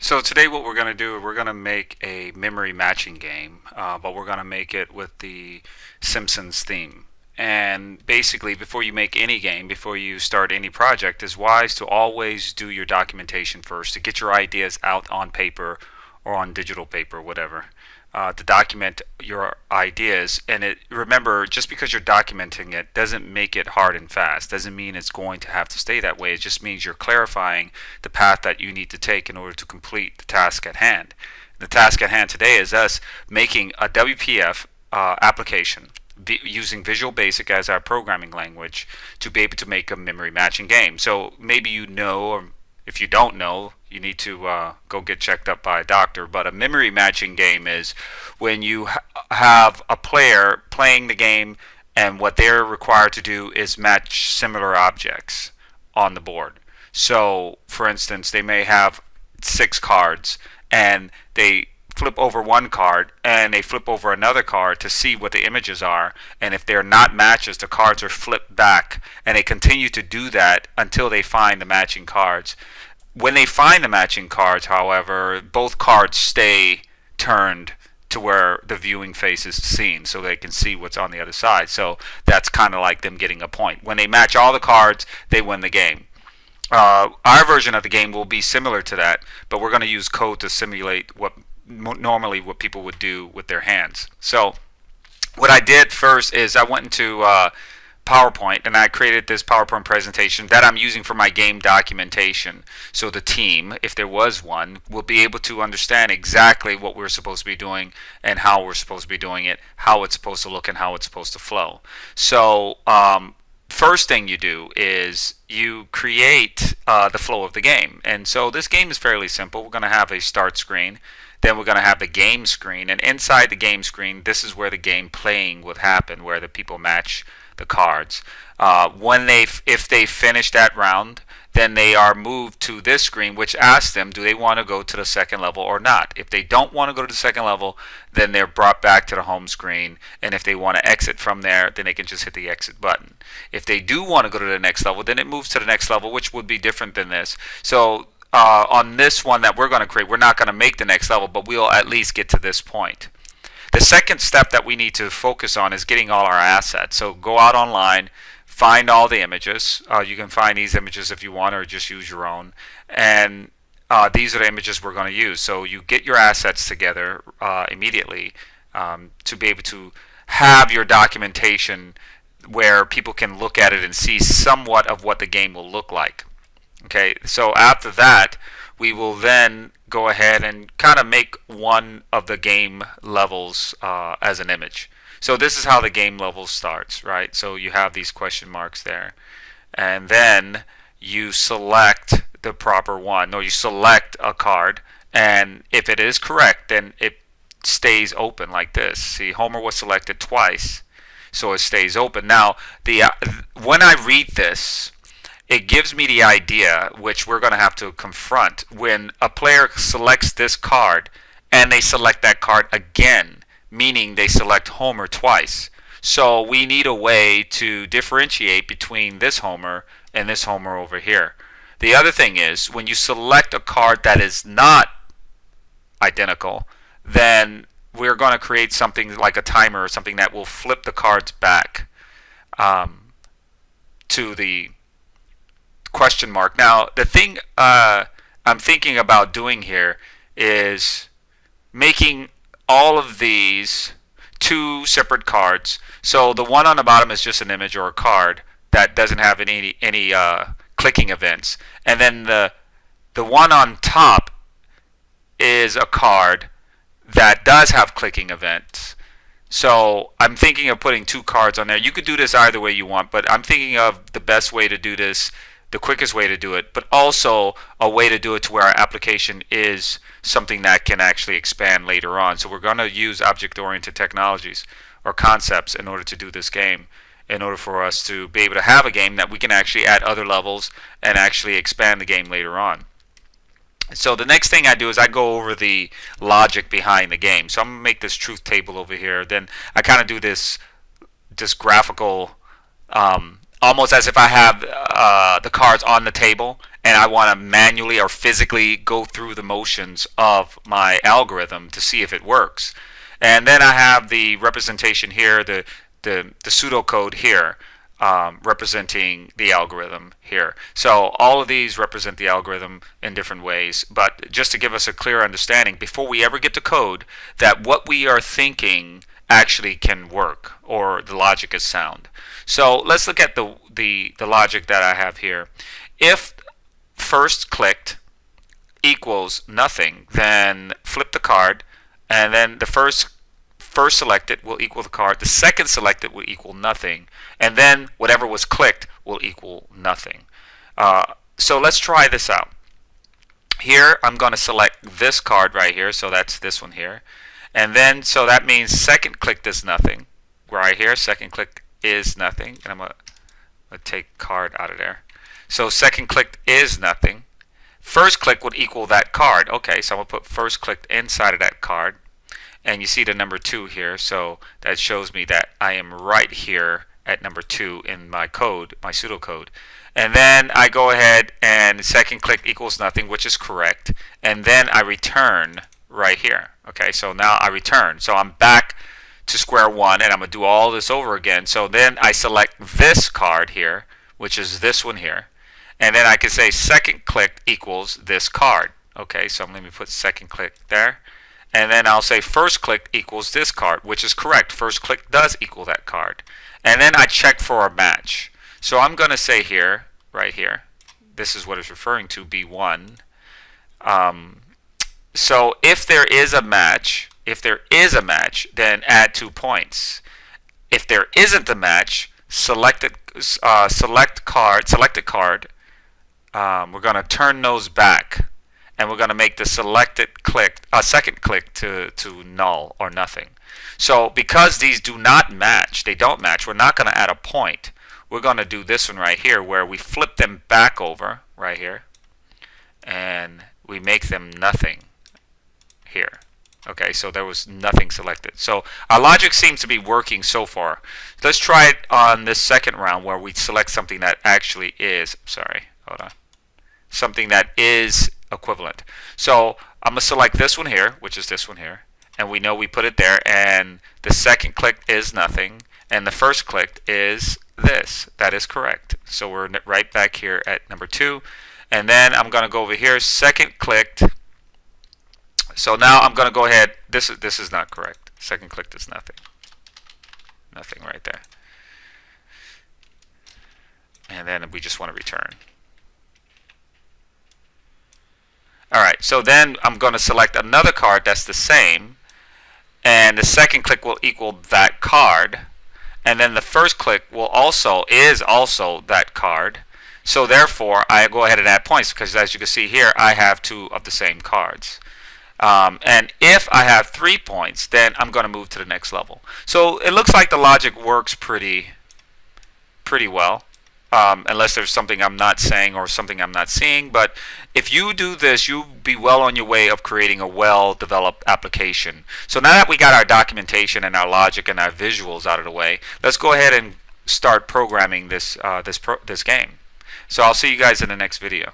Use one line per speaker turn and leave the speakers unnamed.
So today what we're going to do, we're going to make a memory matching game, but we're going to make it with the Simpsons theme. And basically, before you make any game, before you start any project, it's wise to always do your documentation first to get your ideas out on paper or on digital paper, whatever, to document your ideas. And remember, just because you're documenting it doesn't make it hard and fast. Doesn't mean it's going to have to stay that way. It just means you're clarifying the path that you need to take in order to complete the task at hand. The task at hand today is us making a WPF application using Visual Basic as our programming language to be able to make a memory matching game. So maybe you know, or if you don't know, you need to go get checked up by a doctor. But a memory matching game is when you have a player playing the game and what they're required to do is match similar objects on the board. So, for instance, they may have 6 cards and they flip over one card and they flip over another card to see what the images are, and if they're not matches, the cards are flipped back, and they continue to do that until they find the matching cards. When they find the matching cards, however, both cards stay turned to where the viewing face is seen so they can see what's on the other side. So that's kind of like them getting a point. When they match all the cards, they win the game. Our version of the game will be similar to that, but we're going to use code to simulate what normally what people would do with their hands. So what I did first is I went into PowerPoint and I created this PowerPoint presentation that I'm using for my game documentation. So the team, if there was one, will be able to understand exactly what we're supposed to be doing and how we're supposed to be doing it, how it's supposed to look, and how it's supposed to flow. So first thing you do is you create the flow of the game. And so this game is fairly simple. We're going to have a start screen. Then we're going to have the game screen. And inside the game screen, this is where the game playing would happen, where the people match the cards. If they finish that round, then they are moved to this screen, which asks them, do they want to go to the second level or not? If they don't want to go to the second level, then they're brought back to the home screen. And if they want to exit from there, then they can just hit the exit button. If they do want to go to the next level, then it moves to the next level, which would be different than this. So on this one that we're going to create, we're not going to make the next level, but we'll at least get to this point. The second step that we need to focus on is getting all our assets. So go out online, find all the images. You can find these images if you want, or just use your own. And these are the images we're going to use. So you get your assets together immediately to be able to have your documentation where people can look at it and see somewhat of what the game will look like. Okay, so after that, we will then go ahead and kind of make one of the game levels as an image. So this is how the game level starts, right? So you have these question marks there. And then you select the proper one, or you select a card. And if it is correct, then it stays open like this. See, Homer was selected twice, so it stays open. Now, when I read this, it gives me the idea, which we're going to have to confront, when a player selects this card and they select that card again, meaning they select Homer twice. So we need a way to differentiate between this Homer and this Homer over here. The other thing is, when you select a card that is not identical, then we're going to create something like a timer or something that will flip the cards back to the question mark. Now, the thing I'm thinking about doing here is making all of these 2 separate cards. So the one on the bottom is just an image or a card that doesn't have any clicking events, and then the one on top is a card that does have clicking events. So I'm thinking of putting 2 cards on there. You could do this either way you want, but I'm thinking of the best way to do this, the quickest way to do it, but also a way to do it to where our application is something that can actually expand later on. So we're going to use object-oriented technologies or concepts in order to do this game, in order for us to be able to have a game that we can actually add other levels and actually expand the game later on. So the next thing I do is I go over the logic behind the game. So I'm going to make this truth table over here. Then I kind of do this graphical almost as if I have the cards on the table, and I want to manually or physically go through the motions of my algorithm to see if it works. And then I have the representation here, the pseudocode here, representing the algorithm here. So all of these represent the algorithm in different ways, but just to give us a clear understanding before we ever get to code that what we are thinking actually can work, or the logic is sound. So let's look at the logic that I have here. If first clicked equals nothing, then flip the card, and then the first selected will equal the card, the second selected will equal nothing, and then whatever was clicked will equal nothing. So let's try this out. Here I'm going to select this card right here, so that's this one here, and then so that means second clicked is nothing right here. Second click is nothing, and I'm going to take card out of there. So second clicked is nothing. First click would equal that card. Okay, so I'm going to put first clicked inside of that card. And you see the number 2 here, so that shows me that I am right here at number 2 in my code, my pseudocode. And then I go ahead and second click equals nothing, which is correct. And then I return right here. Okay, so now I return. So I'm back to square one, and I'm going to do all this over again. So then I select this card here, which is this one here. And then I can say second click equals this card. Okay, so let me put second click there. And then I'll say first click equals this card, which is correct. First click does equal that card. And then I check for a match. So I'm going to say here, right here, this is what it's referring to, B1. So if there is a match, then add 2 points. If there isn't a match, select a card. We're going to turn those back. And we're going to make the selected click, second click to null or nothing. So because these do not match, they don't match, we're not going to add a point. We're going to do this one right here where we flip them back over right here and we make them nothing here. Okay, so there was nothing selected. So our logic seems to be working so far. Let's try it on this second round where we select something that actually is, something that is equivalent. So I'm going to select this one here, which is this one here, and we know we put it there, and the second click is nothing, and the first click is this. That is correct. So we're right back here at number 2, and then I'm going to go over here, second clicked. So now I'm going to go ahead, this is not correct. Second clicked is nothing. Nothing right there. And then we just want to return. Alright, so then I'm going to select another card that's the same, and the second click will equal that card, and then the first click is also that card. So therefore I go ahead and add points, because as you can see here I have 2 of the same cards. And if I have 3 points, then I'm going to move to the next level. So it looks like the logic works pretty well. Unless there's something I'm not saying or something I'm not seeing. But if you do this, you'll be well on your way of creating a well-developed application. So now that we got our documentation and our logic and our visuals out of the way, let's go ahead and start programming this game. So I'll see you guys in the next video.